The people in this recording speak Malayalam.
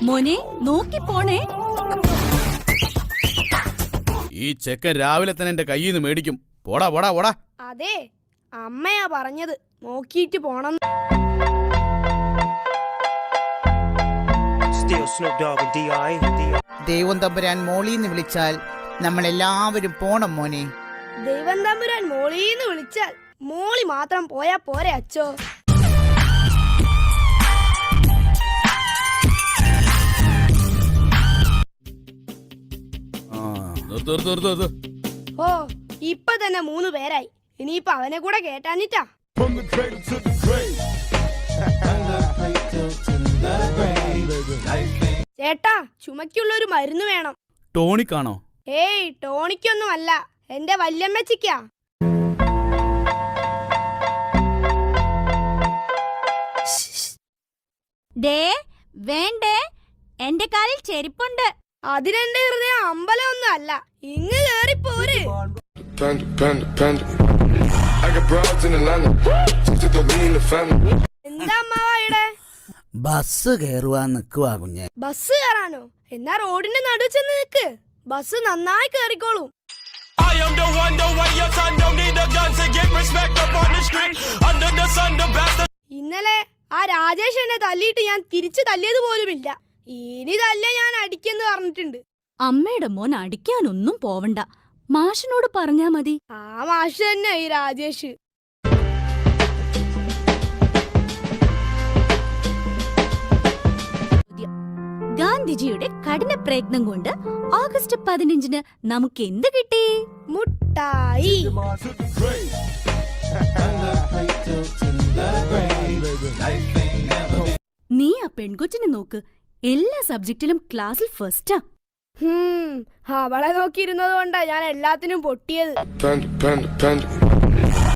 മോനെ നോക്കി പോണേ. ഈ ചെക്കൻ രാവിലെ തന്നെ എന്റെ കയ്യിൽ നിന്ന് മേടിക്കും. പോടാ പോടാ പോടാ. അതെ, അമ്മയാ പറഞ്ഞത് നോക്കിയിട്ട് പോണം. ദൈവം തമ്പുരാൻ മോളിന്ന് വിളിച്ചാൽ നമ്മളെല്ലാവരും പോണം മോനെ. ദൈവം തമ്പുരാൻ മോളീന്ന് വിളിച്ചാൽ മോളി മാത്രം പോയാ പോരെ അച്ചോ. ഓ, ഇപ്പൊ തന്നെ 3 പേരായി. ഇനിയിപ്പൊ അവനെ കൂടെ കേട്ടാനിട്ടാ. ചേട്ടാ, ചുമക്കുള്ള ഒരു മരുന്ന് വേണം. ടോണിക്കാണോ? ഏയ്, ടോണിക്കൊന്നും അല്ല, എന്റെ വല്യമ്മച്ചിക്കാ. ദേ വേണ്ടേ, എന്റെ കാലിൽ ചെരിപ്പുണ്ട്. അതിനെന്റെ ഹൃദയം അമ്പലമൊന്നും അല്ല. ഇങ്ങ് കേറിപ്പോര്. എന്താ അമ്മാവായുടെ? ബസ് കേറുവാൻ നിക്കുവാ കുഞ്ഞെ. ബസ് കയറാനോ? എന്നാ റോഡിന്റെ നടുവ് ചെന്ന് നിക്ക്. ബസ് നന്നായി കേറിക്കോളും. ഇന്നലെ ആ രാജേഷ് എന്നെ തല്ലിയിട്ട് ഞാൻ തിരിച്ചു തല്ലിയത് പോലുമില്ല. ഇനി തല്ല ഞാൻ അടിക്കെന്ന് പറഞ്ഞിട്ടുണ്ട്. അമ്മയുടെ മോൻ അടിക്കാനൊന്നും പോവണ്ട, മാഷിനോട് പറഞ്ഞാ മതി. ആ മാഷ് തന്നെ ഈ രാജേഷ്. ഗാന്ധിജിയുടെ കഠിന പ്രയത്നം കൊണ്ട് ഓഗസ്റ്റ് 15-ന് നമുക്ക് എന്ത് കിട്ടി? മുട്ടായി. നീ ആ പെൺകൊച്ചിനെ നോക്ക്, എല്ലാ സബ്ജക്റ്റിലും ക്ലാസ്സിൽ ഫസ്റ്റാ. അവളെ നോക്കിയിരുന്നത് കൊണ്ടാ ഞാൻ എല്ലാത്തിനും പൊട്ടിയത്.